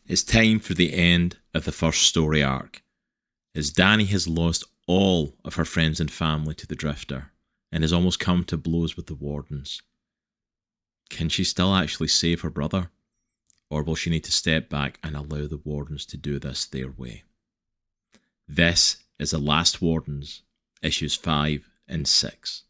It's time for the end of the first story arc, as Dani has lost all of her friends and family to the Drifter, and has almost come to blows with the Wardens. Can she still actually save her brother? Or will she need to step back and allow the Wardens to do this their way? This is The Last Wardens, issues 5 and 6.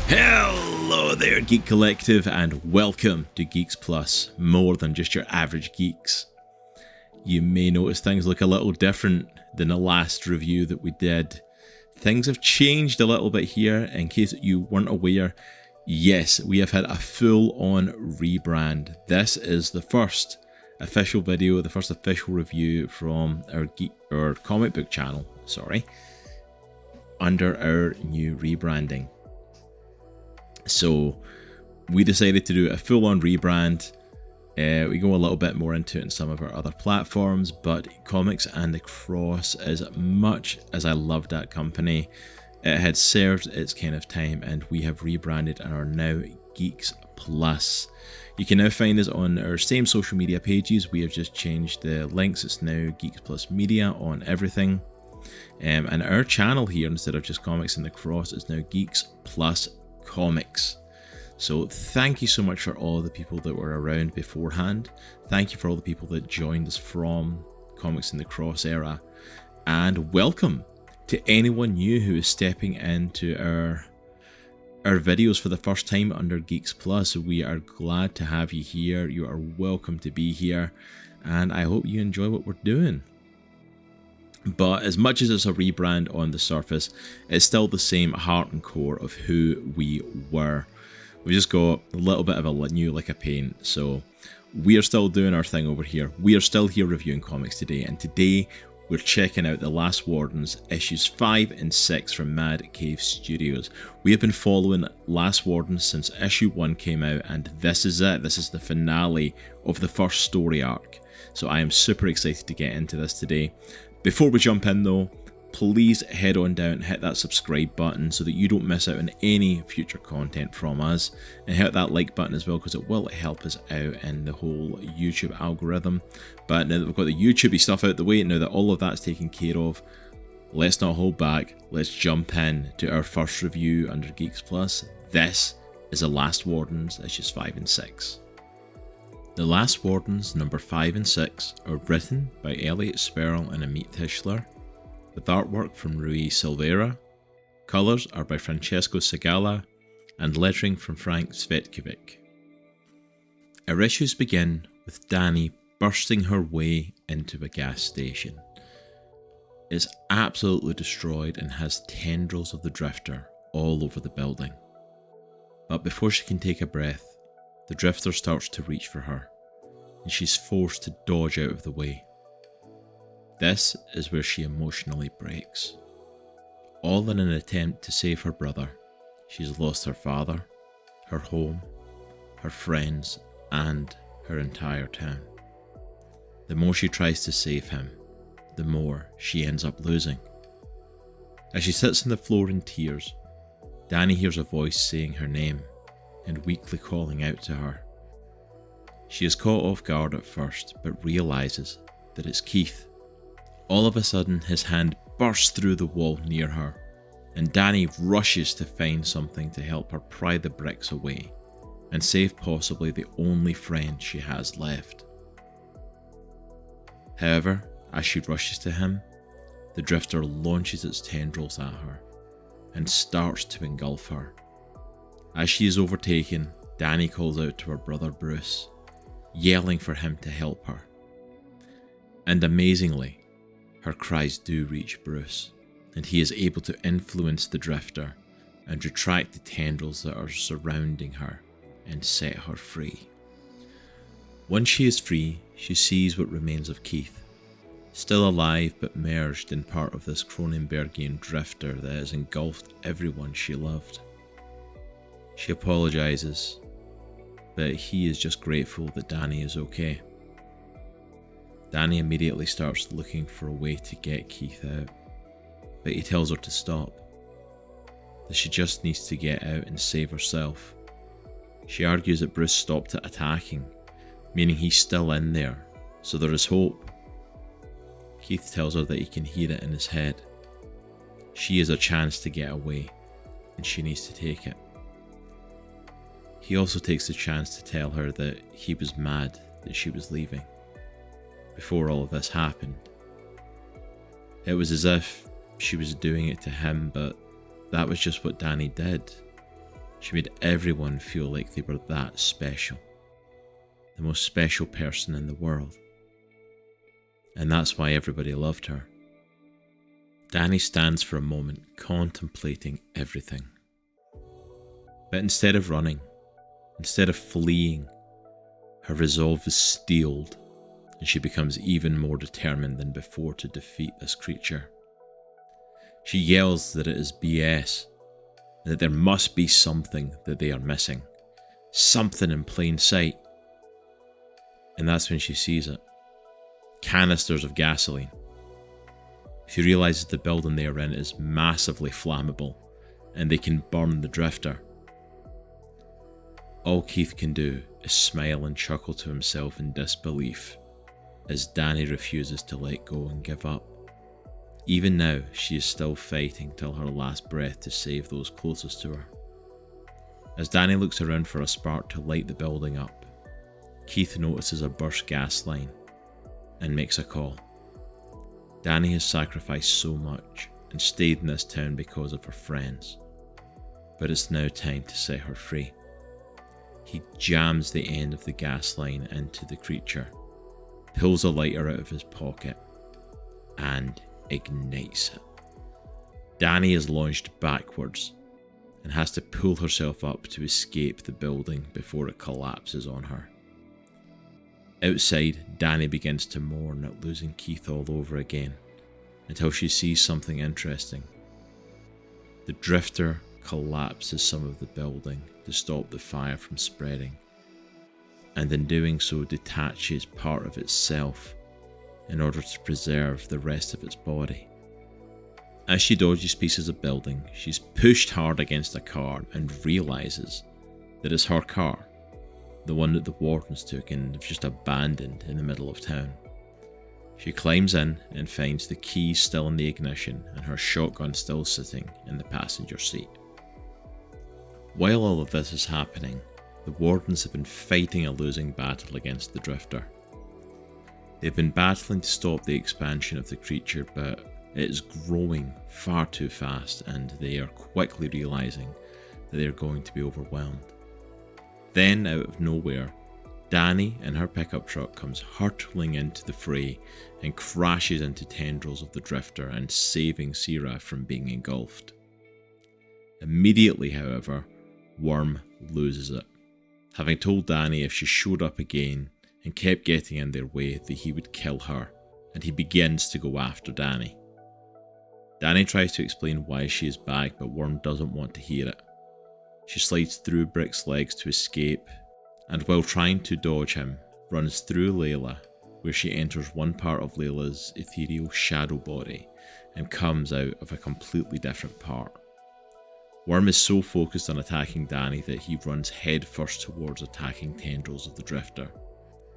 Hello there, Geek Collective, and welcome to Geeks Plus, more than just your average geeks. You may notice things look a little different than the last review that we did. Things have changed a little bit here. In case you weren't aware, yes, we have had a full-on rebrand. This is the first official video, the first official review from our comic book channel, under our new rebranding. So we decided to do a full-on rebrand. We go a little bit more into it in some of our other platforms, but Comics and the Cross, as much as I loved that company, it had served its kind of time, and we have rebranded and are now Geeks Plus. You can now find us on our same social media pages. We have just changed the links. It's now Geeks+Media on everything. And our channel here, instead of just Comics and the Cross, is now Geeks+Comics. So thank you so much for all the people that were around beforehand. Thank you for all the people that joined us from Comics in the Cross era. And welcome to anyone new who is stepping into our videos for the first time under Geeks Plus. We are glad to have you here. You are welcome to be here. And I hope you enjoy what we're doing. But as much as it's a rebrand on the surface, it's still the same heart and core of who we were. We just got a little bit of a new lick of paint. So we are still doing our thing over here. We are still here reviewing comics today. And today we're checking out The Last Wardens, issues 5 and 6 from Mad Cave Studios. We have been following Last Wardens since issue 1 came out, and this is it. This is the finale of the first story arc. So I am super excited to get into this today. Before we jump in though, please head on down and hit that subscribe button so that you don't miss out on any future content from us, and hit that like button as well, because it will help us out in the whole YouTube algorithm. But now that we've got the YouTubey stuff out the way, now that all of that's taken care of, let's not hold back. Let's jump in to our first review under Geeks Plus. This is The Last Wardens, issues 5 and 6. The Last Wardens number 5 and 6 are written by Elliot, Sperl and Amit Tishler, with artwork from Rui Silveira. Colours are by Francesco Segala, and lettering from Cvetkovic. Our issues begin with Dani bursting her way into a gas station. It's absolutely destroyed and has tendrils of the Drifter all over the building. But before she can take a breath, the Drifter starts to reach for her, and she's forced to dodge out of the way. This is where she emotionally breaks. All in an attempt to save her brother, she's lost her father, her home, her friends, and her entire town. The more she tries to save him, the more she ends up losing. As she sits on the floor in tears, Dani hears a voice saying her name and weakly calling out to her. She is caught off guard at first, but realises that it's Keith. All of a sudden, his hand bursts through the wall near her, and Dani rushes to find something to help her pry the bricks away and save possibly the only friend she has left. However, as she rushes to him, the Drifter launches its tendrils at her and starts to engulf her. As she is overtaken, Dani calls out to her brother Bruce, yelling for him to help her. And amazingly, her cries do reach Bruce, and he is able to influence the Drifter and retract the tendrils that are surrounding her and set her free. Once she is free, she sees what remains of Keith, still alive but merged in part of this Cronenbergian Drifter that has engulfed everyone she loved. She apologises, but he is just grateful that Dani is okay. Dani immediately starts looking for a way to get Keith out, but he tells her to stop, that she just needs to get out and save herself. She argues that Bruce stopped attacking, meaning he's still in there, so there is hope. Keith tells her that he can hear it in his head. She has a chance to get away, and she needs to take it. He also takes the chance to tell her that he was mad that she was leaving, before all of this happened. It was as if she was doing it to him, but that was just what Dani did. She made everyone feel like they were that special. The most special person in the world. And that's why everybody loved her. Dani stands for a moment contemplating everything. But instead of running, instead of fleeing, her resolve is steeled, and she becomes even more determined than before to defeat this creature. She yells that it is BS, and that there must be something that they are missing. Something in plain sight. And that's when she sees it. Canisters of gasoline. She realises the building they are in is massively flammable, and they can burn the drifter. All Keith can do is smile and chuckle to himself in disbelief, as Dani refuses to let go and give up. Even now, she is still fighting till her last breath to save those closest to her. As Dani looks around for a spark to light the building up, Keith notices a burst gas line and makes a call. Dani has sacrificed so much and stayed in this town because of her friends, but it's now time to set her free. He jams the end of the gas line into the creature, pulls a lighter out of his pocket, and ignites it. Dani is launched backwards and has to pull herself up to escape the building before it collapses on her. Outside, Dani begins to mourn at losing Keith all over again, until she sees something interesting. The drifter collapses some of the building to stop the fire from spreading, and in doing so detaches part of itself in order to preserve the rest of its body. As she dodges pieces of building, she's pushed hard against a car and realises that it's her car, the one that the Wardens took and have just abandoned in the middle of town. She climbs in and finds the keys still in the ignition and her shotgun still sitting in the passenger seat. While all of this is happening, the Wardens have been fighting a losing battle against the drifter. They've been battling to stop the expansion of the creature, but it is growing far too fast and they are quickly realising that they are going to be overwhelmed. Then, out of nowhere, Dani and her pickup truck comes hurtling into the fray and crashes into tendrils of the drifter and saving Sierra from being engulfed. Immediately, however, Worm loses it, having told Dani if she showed up again and kept getting in their way that he would kill her, and he begins to go after Dani. Dani tries to explain why she is back, but Worm doesn't want to hear it. She slides through Brick's legs to escape, and while trying to dodge him, runs through Layla, where she enters one part of Layla's ethereal shadow body and comes out of a completely different part. Worm is so focused on attacking Dani that he runs headfirst towards attacking tendrils of the drifter.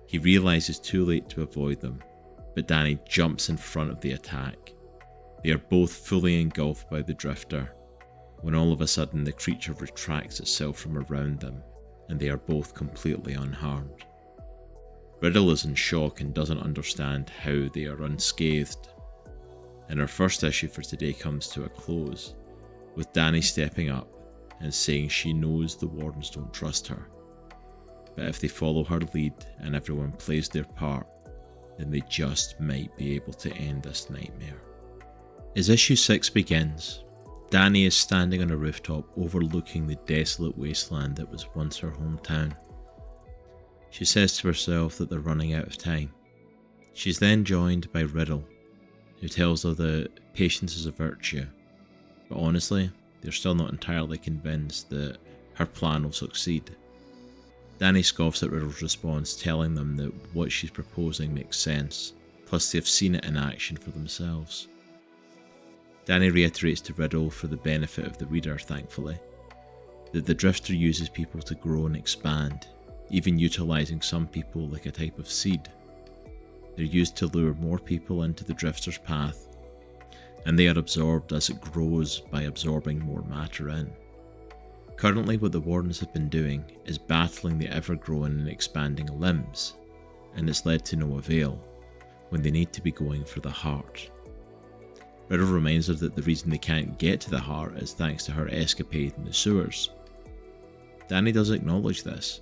He realises too late to avoid them, but Dani jumps in front of the attack. They are both fully engulfed by the drifter, when all of a sudden the creature retracts itself from around them, and they are both completely unharmed. Riddle is in shock and doesn't understand how they are unscathed. And our first issue for today comes to a close, with Dani stepping up and saying she knows the Wardens don't trust her, but if they follow her lead and everyone plays their part, then they just might be able to end this nightmare. As issue 6 begins, Dani is standing on a rooftop overlooking the desolate wasteland that was once her hometown. She says to herself that they're running out of time. She's then joined by Riddle, who tells her that patience is a virtue, but honestly, they're still not entirely convinced that her plan will succeed. Dani scoffs at Riddle's response, telling them that what she's proposing makes sense, plus they've seen it in action for themselves. Dani reiterates to Riddle, for the benefit of the reader thankfully, that the Drifter uses people to grow and expand, even utilising some people like a type of seed. They're used to lure more people into the Drifter's path, and they are absorbed as it grows by absorbing more matter in. Currently what the Wardens have been doing is battling the ever-growing and expanding limbs, and it's led to no avail, when they need to be going for the heart. Riddle reminds her that the reason they can't get to the heart is thanks to her escapade in the sewers. Dani does acknowledge this,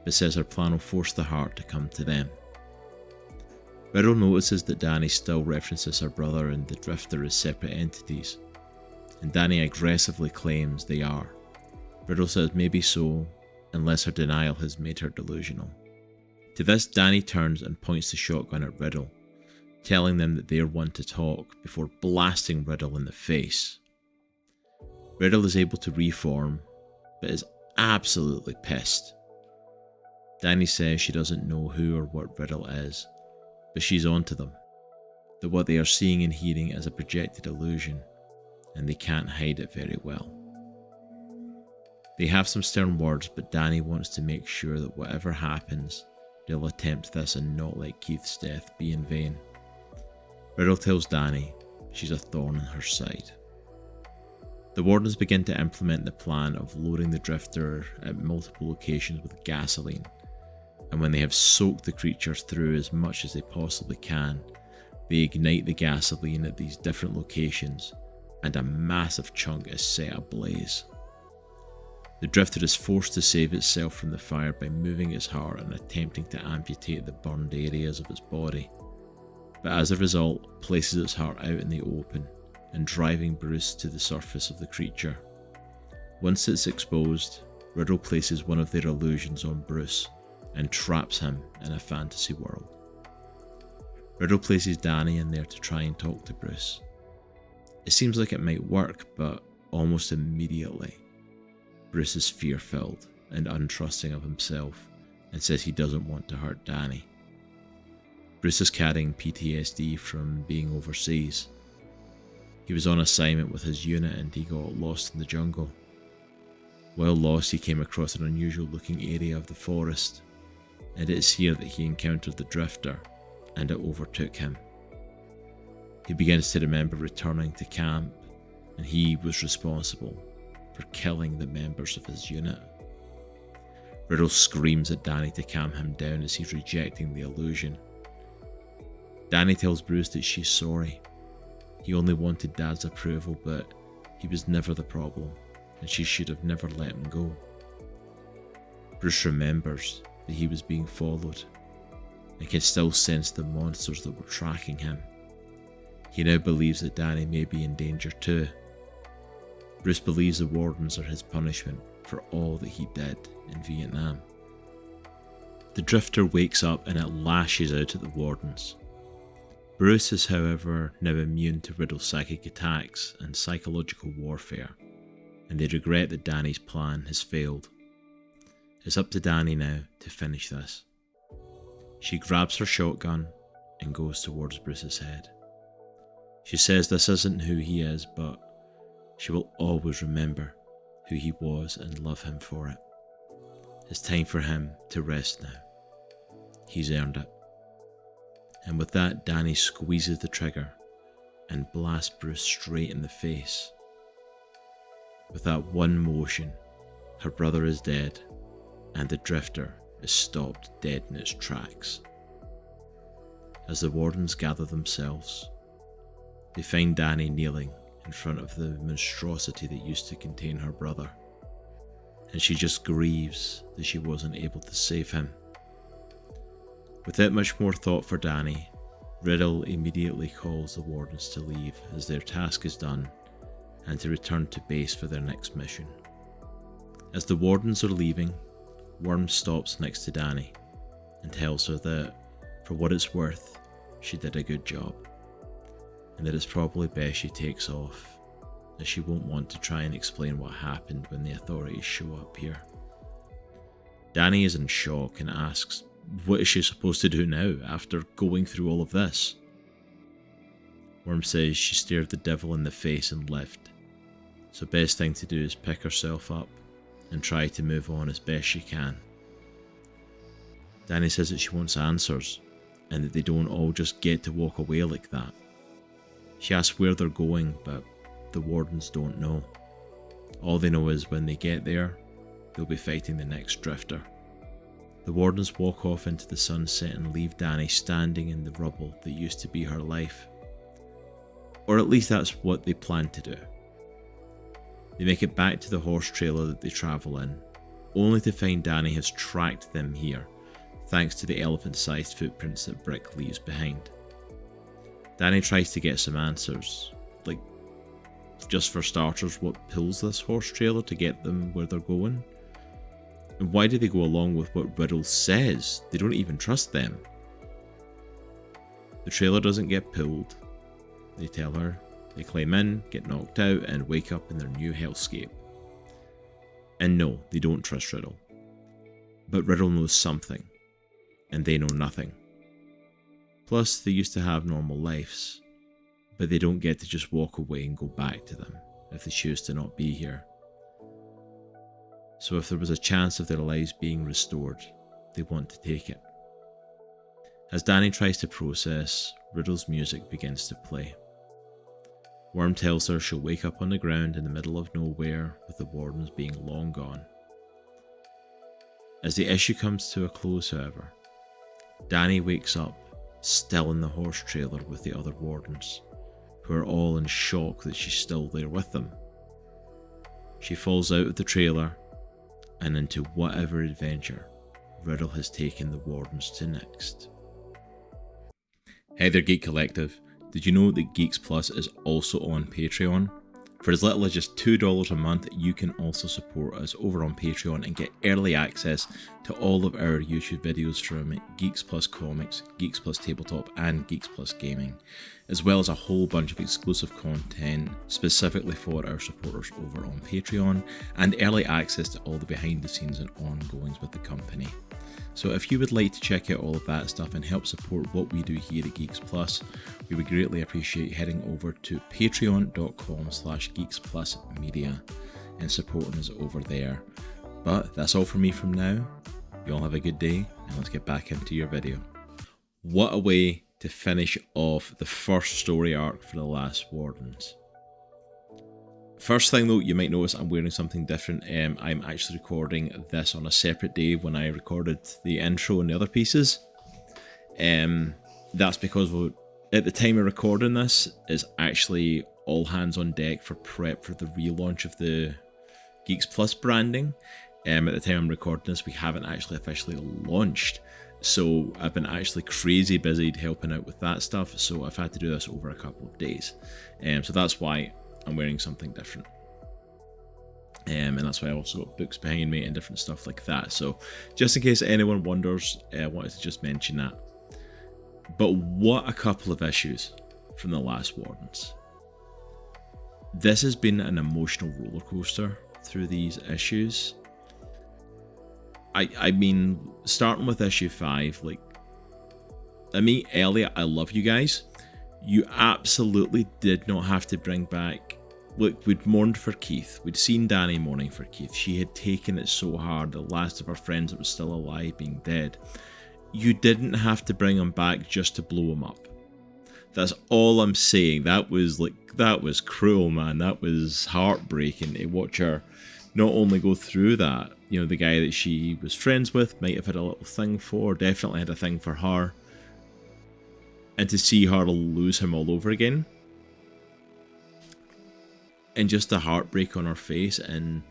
but says her plan will force the heart to come to them. Riddle notices that Dani still references her brother and the Drifter as separate entities, and Dani aggressively claims they are. Riddle says maybe so, unless her denial has made her delusional. To this, Dani turns and points the shotgun at Riddle, telling them that they are one to talk before blasting Riddle in the face. Riddle is able to reform, but is absolutely pissed. Dani says she doesn't know who or what Riddle is, but she's onto them, that what they are seeing and hearing is a projected illusion, and they can't hide it very well. They have some stern words, but Dani wants to make sure that whatever happens, they'll attempt this and not let Keith's death be in vain. Riddle tells Dani she's a thorn in her side. The Wardens begin to implement the plan of loading the Drifter at multiple locations with gasoline, and when they have soaked the creature through as much as they possibly can, they ignite the gasoline at these different locations, and a massive chunk is set ablaze. The Drifter is forced to save itself from the fire by moving its heart and attempting to amputate the burned areas of its body, but as a result places its heart out in the open and driving Bruce to the surface of the creature. Once it's exposed, Riddle places one of their illusions on Bruce and traps him in a fantasy world. Riddle places Dani in there to try and talk to Bruce. It seems like it might work, but almost immediately, Bruce is fear-filled and untrusting of himself and says he doesn't want to hurt Dani. Bruce is carrying PTSD from being overseas. He was on assignment with his unit and he got lost in the jungle. While lost, he came across an unusual looking area of the forest, and it is here that he encountered the Drifter and it overtook him. He begins to remember returning to camp, and he was responsible for killing the members of his unit. Riddle screams at Dani to calm him down as he's rejecting the illusion. Dani tells Bruce that she's sorry. He only wanted Dad's approval, but he was never the problem, and she should have never let him go. Bruce remembers that he was being followed, and can still sense the monsters that were tracking him. He now believes that Dani may be in danger too. Bruce believes the Wardens are his punishment for all that he did in Vietnam. The Drifter wakes up and it lashes out at the Wardens. Bruce is, however, now immune to Riddle's psychic attacks and psychological warfare, and they regret that Dani's plan has failed. It's up to Dani now to finish this. She grabs her shotgun and goes towards Bruce's head. She says this isn't who he is, but she will always remember who he was and love him for it. It's time for him to rest now. He's earned it. And with that, Dani squeezes the trigger and blasts Bruce straight in the face. With that one motion, her brother is dead, and the Drifter is stopped dead in its tracks. As the Wardens gather themselves, they find Dani kneeling in front of the monstrosity that used to contain her brother, and she just grieves that she wasn't able to save him. Without much more thought for Dani, Riddle immediately calls the Wardens to leave as their task is done and to return to base for their next mission. As the Wardens are leaving, Worm stops next to Dani and tells her that, for what it's worth, she did a good job, and that it's probably best she takes off as she won't want to try and explain what happened when the authorities show up here. Dani is in shock and asks, what is she supposed to do now after going through all of this? Worm says she stared the devil in the face and left, so best thing to do is pick herself up and try to move on as best she can. Dani says that she wants answers and that they don't all just get to walk away like that. She asks where they're going, but the Wardens don't know. All they know is when they get there, they'll be fighting the next drifter. The Wardens walk off into the sunset and leave Dani standing in the rubble that used to be her life. Or at least that's what they plan to do. They make it back to the horse trailer that they travel in, only to find Dani has tracked them here, thanks to the elephant-sized footprints that Brick leaves behind. Dani tries to get some answers, like, just for starters, what pulls this horse trailer to get them where they're going? And why do they go along with what Riddle says? They don't even trust them. The trailer doesn't get pulled. They tell her, they climb in, get knocked out, and wake up in their new hellscape. And no, they don't trust Riddle. But Riddle knows something, and they know nothing. Plus, they used to have normal lives, but they don't get to just walk away and go back to them if they choose to not be here. So if there was a chance of their lives being restored, they want to take it. As Dani tries to process, Riddle's music begins to play. Worm tells her she'll wake up on the ground in the middle of nowhere with the Wardens being long gone. As the issue comes to a close, however, Dani wakes up, still in the horse trailer with the other Wardens, who are all in shock that she's still there with them. She falls out of the trailer and into whatever adventure Riddle has taken the Wardens to next. Hey there, Geek Collective. Did you know that Geeks Plus is also on Patreon? For as little as just $2 a month, you can also support us over on Patreon and get early access to all of our YouTube videos from Geeks+Comics, Geeks+ Tabletop, and Geeks+ Gaming, as well as a whole bunch of exclusive content specifically for our supporters over on Patreon, and early access to all the behind the scenes and ongoings with the company. So if you would like to check out all of that stuff and help support what we do here at Geeks+, we would greatly appreciate heading over to patreon.com/Geeks+Media and supporting us over there. But that's all from me from now. You all have a good day, and let's get back into your video. What a way to finish off the first story arc for the Last Wardens. First thing though, you might notice I'm wearing something different. I'm actually recording this on a separate day when I recorded the intro and the other pieces. That's because at the time of recording this is actually all hands on deck for prep for the relaunch of the Geeks Plus branding. At the time I'm recording this, we haven't actually officially launched. So I've been actually crazy busy helping out with that stuff. So I've had to do this over a couple of days. So that's why I'm wearing something different. And that's why I also got books behind me and different stuff like that. So just in case anyone wonders, I wanted to just mention that. But what a couple of issues from the Last Wardens. This has been an emotional roller coaster through these issues. I mean, starting with issue 5, like, Amit, Elliot, I love you guys. You absolutely did not have to bring back... Look, we'd mourned for Keith. We'd seen Dani mourning for Keith. She had taken it so hard, the last of her friends that was still alive being dead. You didn't have to bring him back just to blow him up. That's all I'm saying. That was cruel, man. That was heartbreaking to watch her not only go through that, you know, the guy that she was friends with might have had a little thing for, definitely had a thing for her, and to see her lose him all over again. And just the heartbreak on her face, and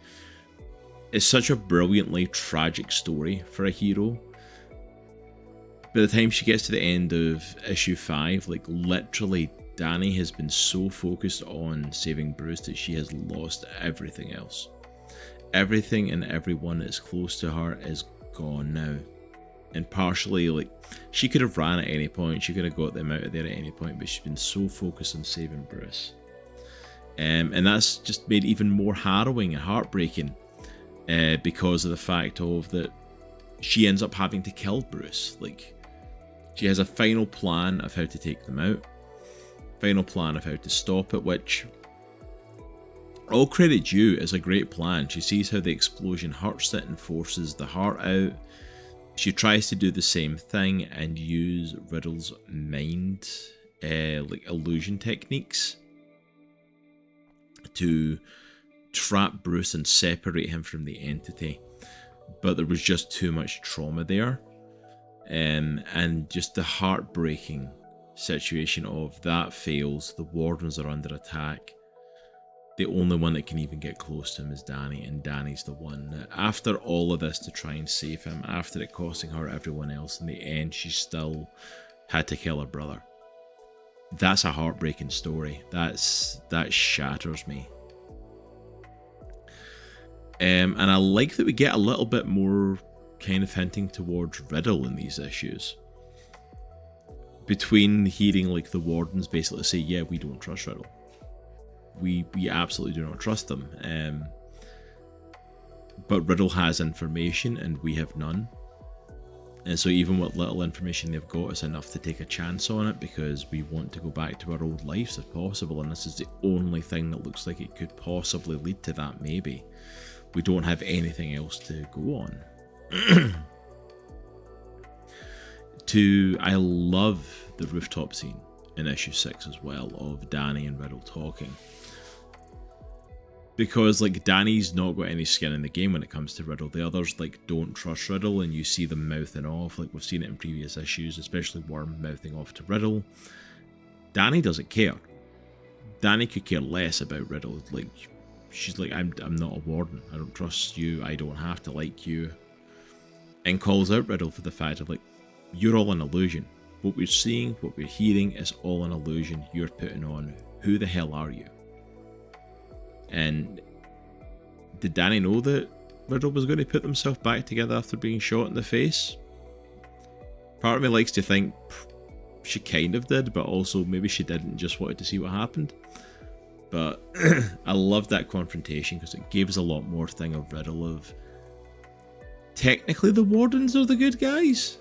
it's such a brilliantly tragic story for a hero. By the time she gets to the end of issue 5, like literally Dani has been so focused on saving Bruce that she has lost everything else. Everything and everyone that's close to her is gone now. And partially, like, she could have ran at any point, she could have got them out of there at any point, but she's been so focused on saving Bruce. And that's just made even more harrowing and heartbreaking because of the fact of that she ends up having to kill Bruce. Like, she has a final plan of how to take them out, final plan of how to stop it, which all credit due is a great plan. She sees how the explosion hurts it and forces the heart out. She tries to do the same thing and use Riddle's mind, like illusion techniques, to trap Bruce and separate him from the entity. But there was just too much trauma there. And just the heartbreaking situation of that fails. The Wardens are under attack. The only one that can even get close to him is Dani, and Dani's the one that, after all of this to try and save him, after it costing her everyone else, in the end she still had to kill her brother. That's a heartbreaking story. That shatters me. And I like that we get a little bit more kind of hinting towards Riddle in these issues. Between hearing like the Wardens basically say, yeah, we don't trust Riddle. We absolutely do not trust them. But Riddle has information and we have none. And so even what little information they've got is enough to take a chance on it, because we want to go back to our old lives if possible, and this is the only thing that looks like it could possibly lead to that, maybe. We don't have anything else to go on. I love the rooftop scene in issue 6 as well, of Dani and Riddle talking. Because like Dani's not got any skin in the game when it comes to Riddle. The others like don't trust Riddle, and you see them mouthing off. Like we've seen it in previous issues, especially Worm mouthing off to Riddle. Dani doesn't care. Dani could care less about Riddle. Like she's like, I'm not a warden. I don't trust you. I don't have to like you. And calls out Riddle for the fact of like, you're all an illusion. What we're seeing, what we're hearing is all an illusion you're putting on. Who the hell are you? And did Dani know that Riddle was going to put himself back together after being shot in the face? Part of me likes to think she kind of did, but also maybe she didn't, just wanted to see what happened. But I love that confrontation because it gives a lot more thing of Riddle of, technically the Wardens are the good guys,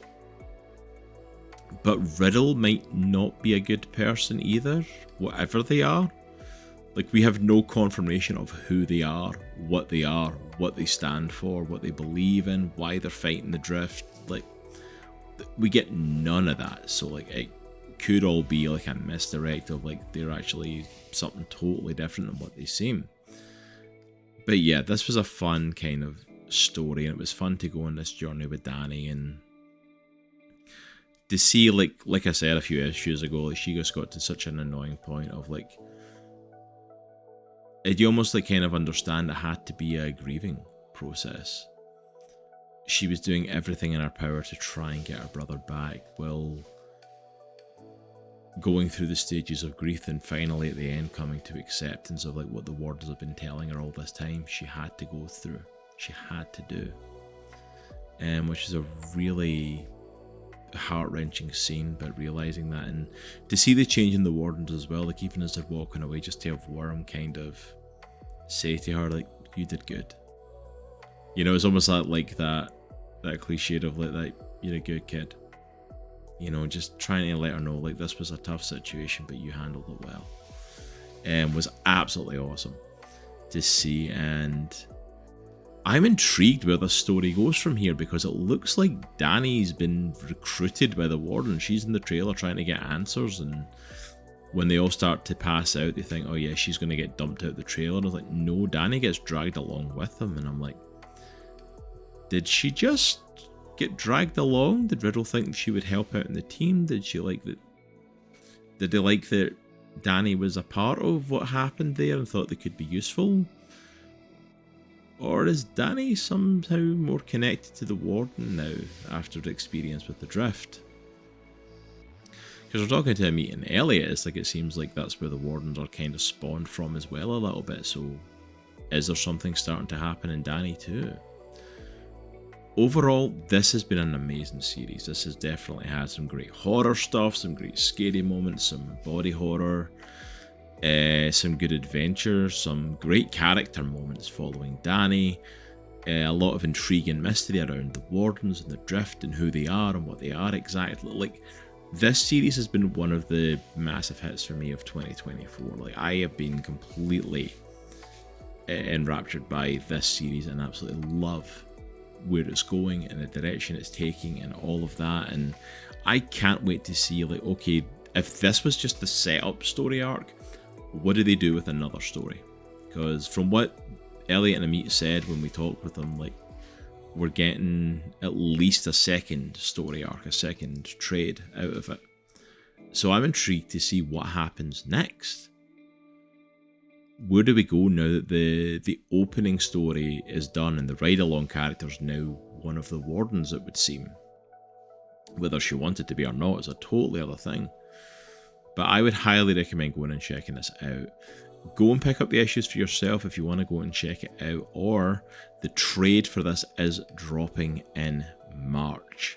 but Riddle might not be a good person either, whatever they are. Like, we have no confirmation of who they are, what they stand for, what they believe in, why they're fighting the drift. Like, we get none of that. So like, it could all be like a misdirect of like they're actually something totally different than what they seem. But yeah, this was a fun kind of story, and it was fun to go on this journey with Dani, and to see like I said a few issues ago, like she just got to such an annoying point of like, you almost like kind of understand it had to be a grieving process. She was doing everything in her power to try and get her brother back, while going through the stages of grief, and finally at the end coming to acceptance of like what the Wardens have been telling her all this time. She had to go through. She had to do. Which is a really heart-wrenching scene, but realizing that, and to see the change in the Wardens as well, like even as they're walking away, just to have Worm kind of say to her like, you did good. You know, it's almost like that cliche of like, that you're a good kid. You know, just trying to let her know like this was a tough situation, but you handled it well. And was absolutely awesome to see, and I'm intrigued where the story goes from here, because it looks like Dani's been recruited by the Warden. She's in the trailer trying to get answers, and when they all start to pass out, they think, oh yeah, she's going to get dumped out the trailer. And I was like, no, Dani gets dragged along with them. And I'm like, did she just get dragged along? Did Riddle think she would help out in the team? Did she like that? Did they like that Dani was a part of what happened there and thought they could be useful? Or is Dani somehow more connected to the Warden now after the experience with the Drift? Because we're talking to Amit and Elliot, it's like it seems like that's where the Wardens are kind of spawned from as well a little bit. So is there something starting to happen in Dani too? Overall, this has been an amazing series. This has definitely had some great horror stuff, some great scary moments, some body horror. some good adventures, some great character moments following Dani, a lot of intrigue and mystery around the Wardens and the Drift and who they are and what they are exactly. Like, this series has been one of the massive hits for me of 2024. Like, I have been completely enraptured by this series and absolutely love where it's going and the direction it's taking and all of that. And I can't wait to see, like, okay, if this was just the setup story arc, what do they do with another story? Because from what Elliot and Amit said when we talked with them, like, we're getting at least a second story arc, a second trade out of it. So I'm intrigued to see what happens next. Where do we go now that the opening story is done and the ride-along character's now one of the Wardens, it would seem. Whether she wanted to be or not is a totally other thing. But I would highly recommend going and checking this out. Go and pick up the issues for yourself if you want to go and check it out, or the trade for this is dropping in March.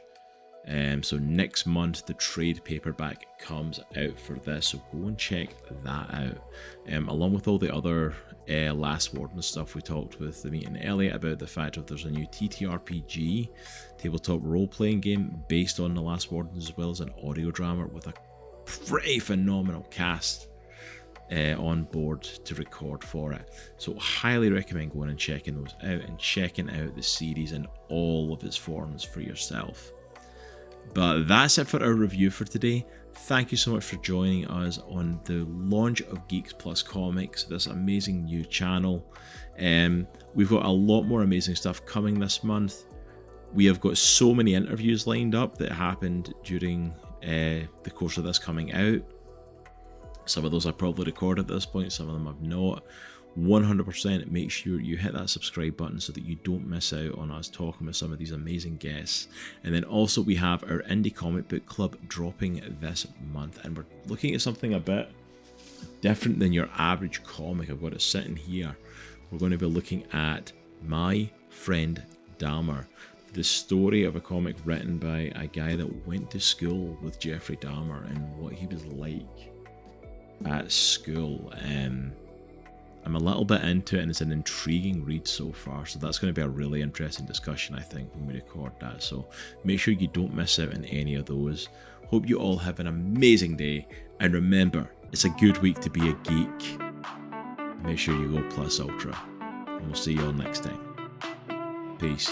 So next month the trade paperback comes out for this, so go and check that out. Along with all the other Last Wardens stuff we talked with Amit and Elliot about the fact that there's a new TTRPG, tabletop role-playing game based on the Last Wardens, as well as an audio drama with a pretty phenomenal cast on board to record for it. So highly recommend going and checking those out and checking out the series in all of its forms for yourself. But that's it for our review for today. Thank you so much for joining us on the launch of Geeks+Comics, this amazing new channel. We've got a lot more amazing stuff coming this month. We have got so many interviews lined up that happened during the course of this coming out. Some of those are probably recorded at this point, some of them I've not. 100% make sure you hit that subscribe button so that you don't miss out on us talking with some of these amazing guests. And then also we have our indie comic book club dropping this month, and we're looking at something a bit different than your average comic. I've got it sitting here. We're going to be looking at My Friend Dahmer, the story of a comic written by a guy that went to school with Jeffrey Dahmer and what he was like at school. I'm a little bit into it and it's an intriguing read so far, so that's going to be a really interesting discussion I think when we record that, so make sure you don't miss out on any of those. Hope you all have an amazing day, and remember, it's a good week to be a geek. Make sure you go plus ultra, and we'll see you all next time. Peace.